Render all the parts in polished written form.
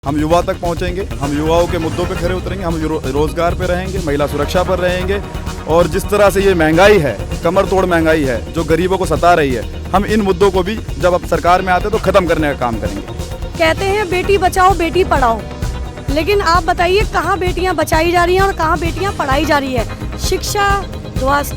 हम युवा तक पहुंचेंगे, हम युवाओं के मुद्दों पे खरे उतरेंगे, हम रोजगार पे रहेंगे, महिला सुरक्षा पर रहेंगे। और जिस तरह से ये महंगाई है, कमर तोड़ महंगाई है जो गरीबों को सता रही है, हम इन मुद्दों को भी जब अब सरकार में आते तो खत्म करने का काम करेंगे। कहते हैं बेटी बचाओ बेटी पढ़ाओ, लेकिन आप बताइए कहाँ बेटियाँ बचाई जा रही हैं और कहाँ बेटियाँ पढ़ाई जा रही है। शिक्षा ध्वस्त,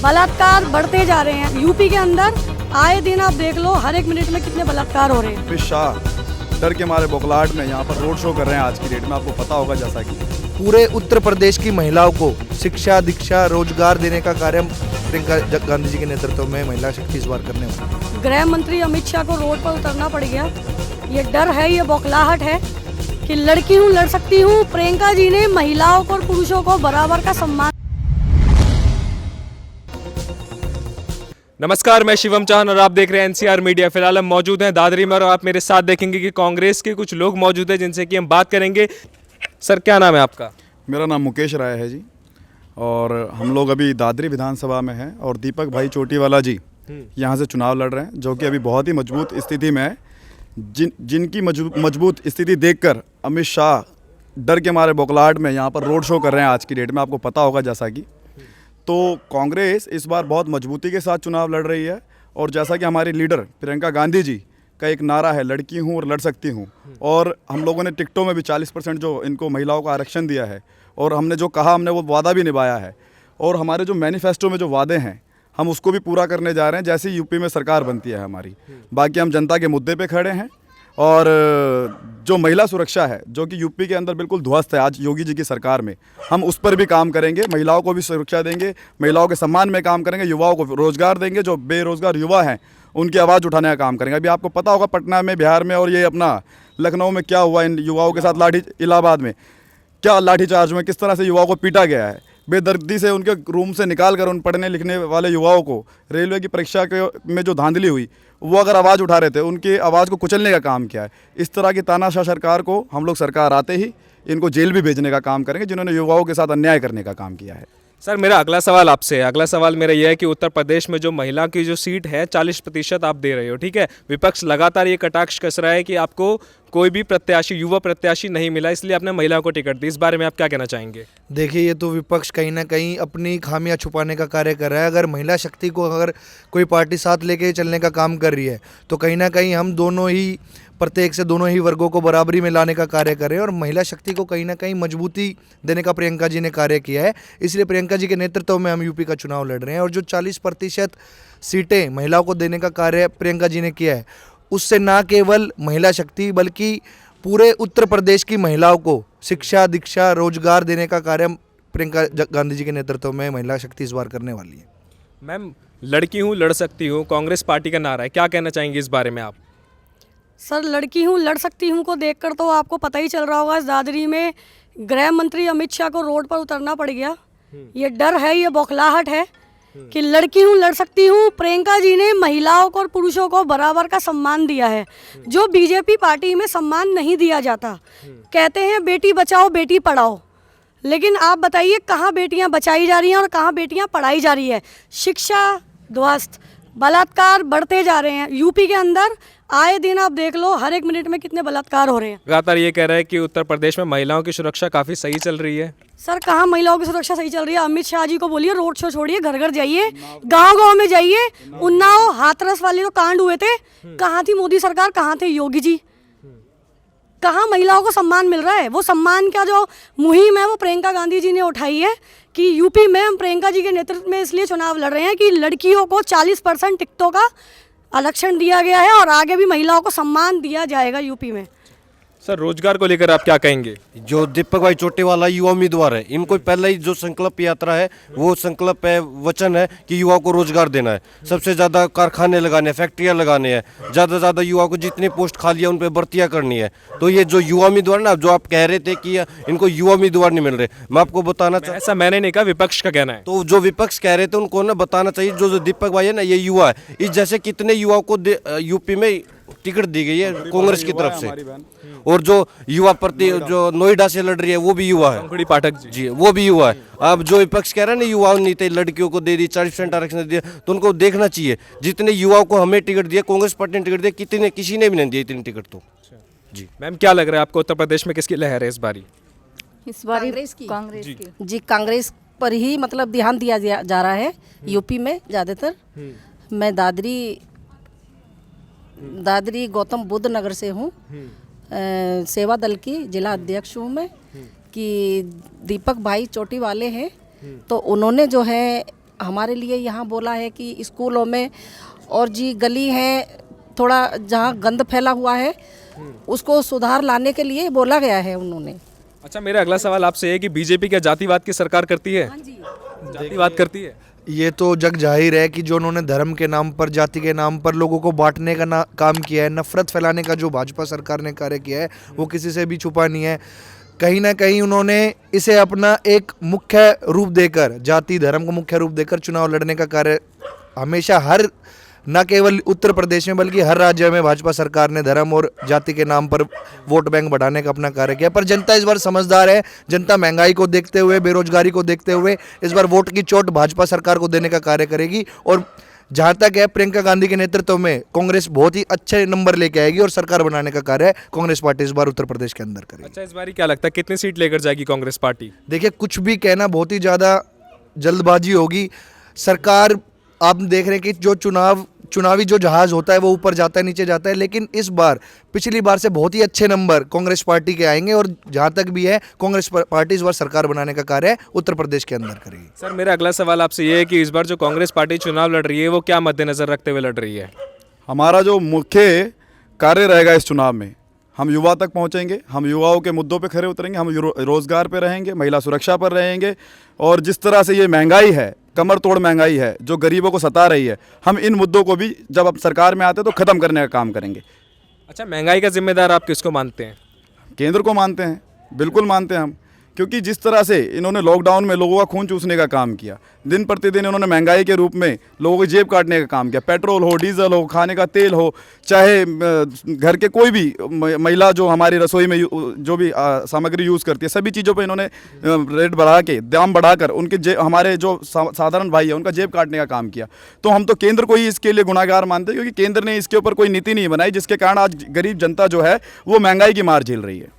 बलात्कार बढ़ते जा रहे हैं। यूपी के अंदर आए दिन आप देख लो, हर एक मिनट में कितने बलात्कार हो रहे हैं। अमित शाह डर के मारे बौखलाहट में यहाँ पर रोड शो कर रहे हैं आज की डेट में, आपको पता होगा। जैसा कि पूरे उत्तर प्रदेश की महिलाओं को शिक्षा, दीक्षा, रोजगार देने का कार्य प्रियंका गांधी जी के नेतृत्व में महिला शक्ति इस बार करने वाली है। गृह मंत्री अमित शाह को रोड पर उतरना पड़ गया। ये डर है, ये बौखलाहट है कि लड़की हूँ लड़ सकती हूँ। प्रियंका जी ने महिलाओं को और पुरुषों को बराबर का सम्मान। नमस्कार, मैं शिवम चौहान और आप देख रहे हैं एनसीआर मीडिया। फिलहाल हम मौजूद हैं दादरी में और आप मेरे साथ देखेंगे कि कांग्रेस के कुछ लोग मौजूद हैं जिनसे कि हम बात करेंगे। सर, क्या नाम है आपका? मेरा नाम मुकेश राय है जी, और हम लोग अभी दादरी विधानसभा में हैं और दीपक भाई चोटीवाला जी यहाँ से चुनाव लड़ रहे हैं, जो कि अभी बहुत ही मजबूत स्थिति में है। जिनकी मजबूत स्थिति देखकर अमित शाह डर के मारे बौखलाहट में यहाँ पर रोड शो कर रहे हैं आज की डेट में, आपको पता होगा। जैसा कि तो कांग्रेस इस बार बहुत मजबूती के साथ चुनाव लड़ रही है, और जैसा कि हमारी लीडर प्रियंका गांधी जी का एक नारा है, लड़की हूँ और लड़ सकती हूँ। और हम लोगों ने टिकटों में भी 40% जो इनको महिलाओं को आरक्षण दिया है, और हमने जो कहा हमने वो वादा भी निभाया है। और हमारे जो मैनिफेस्टो में जो वादे हैं हम उसको भी पूरा करने जा रहे हैं जैसे यूपी में सरकार बनती है हमारी। बाकी हम जनता के मुद्दे पे खड़े हैं, और जो महिला सुरक्षा है जो कि यूपी के अंदर बिल्कुल ध्वस्त है आज योगी जी की सरकार में, हम उस पर भी काम करेंगे। महिलाओं को भी सुरक्षा देंगे, महिलाओं के सम्मान में काम करेंगे, युवाओं को रोजगार देंगे। जो बेरोजगार युवा हैं उनकी आवाज़ उठाने का काम करेंगे। अभी आपको पता होगा पटना में, बिहार में, और ये अपना लखनऊ में क्या हुआ इन युवाओं के साथ, इलाहाबाद में क्या लाठीचार्ज में किस तरह से युवाओं को पीटा गया है। बेदर्दी से उनके रूम से निकाल कर उन पढ़ने लिखने वाले युवाओं को रेलवे की परीक्षा में जो धांधली हुई, वो अगर आवाज़ उठा रहे थे, उनकी आवाज़ को कुचलने का काम किया है। इस तरह की तानाशाह सरकार को हम लोग सरकार आते ही इनको जेल भी भेजने का काम करेंगे, जिन्होंने युवाओं के साथ अन्याय करने का काम किया है। सर, मेरा अगला सवाल आपसे है। अगला सवाल मेरा यह है कि उत्तर प्रदेश में जो महिला की जो सीट है 40% आप दे रहे हो, ठीक है। विपक्ष लगातार ये कटाक्ष कस रहा है कि आपको कोई भी प्रत्याशी, युवा प्रत्याशी नहीं मिला, इसलिए आपने महिलाओं को टिकट दी। इस बारे में आप क्या कहना चाहेंगे? देखिए, ये तो विपक्ष कहीं ना कहीं अपनी खामियां छुपाने का कार्य कर रहा है। अगर महिला शक्ति को अगर कोई पार्टी साथ लेके चलने का काम कर रही है तो कहीं ना कहीं हम दोनों ही, प्रत्येक से दोनों ही वर्गों को बराबरी में लाने का कार्य कर रहे हैं, और महिला शक्ति को कहीं ना कहीं मजबूती देने का प्रियंका जी ने कार्य किया है। इसलिए प्रियंका जी के नेतृत्व में हम यूपी का चुनाव लड़ रहे हैं, और जो 40% सीटें महिलाओं को देने का कार्य प्रियंका जी ने किया है, उससे ना केवल महिला शक्ति बल्कि पूरे उत्तर प्रदेश की महिलाओं को शिक्षा, दीक्षा, रोजगार देने का कार्य प्रियंका गांधी जी के नेतृत्व में महिला शक्ति इस बार करने वाली है। मैम, लड़की हूँ लड़ सकती हूँ कांग्रेस पार्टी का नारा है, क्या कहना चाहेंगे इस बारे में आप? सर, लड़की हूँ लड़ सकती हूँ को देखकर तो आपको पता ही चल रहा होगा, दादरी में गृह मंत्री अमित शाह को रोड पर उतरना पड़ गया। ये डर है, ये बौखलाहट है कि लड़की हूँ लड़ सकती हूँ। प्रियंका जी ने महिलाओं को और पुरुषों को बराबर का सम्मान दिया है, जो बीजेपी पार्टी में सम्मान नहीं दिया जाता। कहते हैं बेटी बचाओ बेटी पढ़ाओ, लेकिन आप बताइए कहाँ बेटियाँ बचाई जा रही हैं और कहाँ बेटियाँ पढ़ाई जा रही है। शिक्षा ध्वस्त, बलात्कार बढ़ते जा रहे हैं। यूपी के अंदर आए दिन आप देख लो, हर एक मिनट में कितने बलात्कार हो रहे हैं। लगातार ये कह रहा है कि उत्तर प्रदेश में महिलाओं की सुरक्षा काफ़ी सही चल रही है। सर, कहाँ महिलाओं की सुरक्षा सही चल रही है? अमित शाह जी को बोलिए रोड शो छोड़िए, घर घर जाइए, गांव-गांव में जाइए। उन्नाव हाथरस वाले जो कांड हुए थे, कहाँ थी मोदी सरकार, कहाँ थे योगी जी? कहाँ महिलाओं को सम्मान मिल रहा है? वो सम्मान का जो मुहिम है वो प्रियंका गांधी जी ने उठाई है कि यूपी में हम प्रियंका जी के नेतृत्व में इसलिए चुनाव लड़ रहे हैं कि लड़कियों को 40% टिकटों का आरक्षण दिया गया है, और आगे भी महिलाओं को सम्मान दिया जाएगा यूपी में। सर, रोजगार को लेकर आप क्या कहेंगे? जो दीपक भाई चोटीवाला युवा उम्मीदवार है, इनको पहले ही जो संकल्प यात्रा है वो संकल्प है, वचन है कि युवाओं को रोजगार देना है। सबसे ज़्यादा कारखाने लगाने, फैक्ट्रियाँ लगाने हैं, ज़्यादा से ज़्यादा युवाओं को जितनी पोस्ट खाली है उन पर भर्तियाँ करनी है। तो ये जो युवा उम्मीदवार ना, जो आप कह रहे थे कि इनको युवा उम्मीदवार नहीं मिल रहे, मैं आपको बताना चाहता, ऐसा मैंने नहीं कहा, विपक्ष का कहना है। तो जो विपक्ष कह रहे थे उनको ना बताना चाहिए, जो दीपक भाई है ना, ये युवा है। इस जैसे कितने युवाओं को यूपी में टिकट दी गई है कांग्रेस की तरफ से, और जो युवा प्रति जो नोएडा से लड़ रही है वो भी युवा है, पंकड़ी पाठक जी वो भी युवा है। अब जो विपक्ष कह रहे हैं ना युवाओं ने थे लड़कियों को दे दी 40% आरक्षण दिया, तो उनको देखना चाहिए जितने युवाओं को हमें टिकट दिया, कांग्रेस पार्टी ने टिकट दिया, किसी ने भी नहीं दिया इतनी टिकट। तो जी। मैम क्या लग रहा है आपको उत्तर प्रदेश में किसकी लहर है इस बारी? इस बार कांग्रेस की। कांग्रेस की। जी कांग्रेस पर ही मतलब ध्यान दिया जा रहा है यूपी में ज़्यादातर। मैं दादरी गौतम बुद्ध नगर से हूँ। सेवा दल की जिला अध्यक्ष हूँ मैं। कि दीपक भाई चोटी वाले हैं, तो उन्होंने जो है हमारे लिए यहाँ बोला है कि स्कूलों में और जी गली है थोड़ा जहाँ गंद फैला हुआ है उसको सुधार लाने के लिए बोला गया है उन्होंने। अच्छा, मेरा अगला सवाल आपसे है कि बीजेपी क्या जातिवाद की सरकार करती है? जातिवाद करती है? ये तो जग जाहिर है कि जो उन्होंने धर्म के नाम पर, जाति के नाम पर लोगों को बांटने का काम किया है, नफरत फैलाने का जो भाजपा सरकार ने कार्य किया है वो किसी से भी छुपा नहीं है। कहीं ना कहीं उन्होंने इसे अपना एक मुख्य रूप देकर, जाति धर्म को मुख्य रूप देकर चुनाव लड़ने का कार्य हमेशा हर, न केवल उत्तर प्रदेश में बल्कि हर राज्य में भाजपा सरकार ने धर्म और जाति के नाम पर वोट बैंक बढ़ाने का अपना कार्य किया। पर जनता इस बार समझदार है। जनता महंगाई को देखते हुए, बेरोजगारी को देखते हुए इस बार वोट की चोट भाजपा सरकार को देने का कार्य करेगी। और जहाँ तक है, प्रियंका गांधी के नेतृत्व में कांग्रेस बहुत ही अच्छे नंबर लेके आएगी और सरकार बनाने का कार्य कांग्रेस पार्टी इस बार उत्तर प्रदेश के अंदर करेगी। अच्छा, इस बारी क्या लगता है कितनी सीट लेकर जाएगी कांग्रेस पार्टी? देखिए, कुछ भी कहना बहुत ही ज़्यादा जल्दबाजी होगी। सरकार, आप देख रहे हैं कि जो चुनावी जो जहाज होता है वो ऊपर जाता है नीचे जाता है, लेकिन इस बार पिछली बार से बहुत ही अच्छे नंबर कांग्रेस पार्टी के आएंगे। और जहां तक भी है, कांग्रेस पार्टी इस बार सरकार बनाने का कार्य उत्तर प्रदेश के अंदर करेगी। सर, मेरा अगला सवाल आपसे ये है कि इस बार जो कांग्रेस पार्टी चुनाव लड़ रही है वो क्या मद्देनजर रखते हुए लड़ रही है? हमारा जो मुख्य कार्य रहेगा इस चुनाव में, हम युवा तक पहुंचेंगे, हम युवाओं के मुद्दों पे खरे उतरेंगे, हम रोजगार पे रहेंगे, महिला सुरक्षा पर रहेंगे। और जिस तरह से ये महंगाई है, कमर तोड़ महंगाई है जो गरीबों को सता रही है, हम इन मुद्दों को भी जब अब सरकार में आते हैं तो ख़त्म करने का काम करेंगे। अच्छा, महंगाई का जिम्मेदार आप किसको मानते हैं? केंद्र को मानते हैं, बिल्कुल मानते हैं हम, क्योंकि जिस तरह से इन्होंने लॉकडाउन में लोगों का खून चूसने का काम किया, दिन प्रतिदिन इन्होंने महंगाई के रूप में लोगों की जेब काटने का काम किया। पेट्रोल हो, डीजल हो, खाने का तेल हो, चाहे घर के कोई भी महिला जो हमारी रसोई में जो भी सामग्री यूज़ करती है, सभी चीज़ों पे इन्होंने रेट बढ़ा के, दाम बढ़ाकर उनके हमारे जो साधारण भाई है उनका जेब काटने का काम किया। तो हम तो केंद्र को ही इसके लिए गुनाहगार मानते हैं, क्योंकि केंद्र ने इसके ऊपर कोई नीति नहीं बनाई, जिसके कारण आज गरीब जनता जो है वो महंगाई की मार झेल रही है।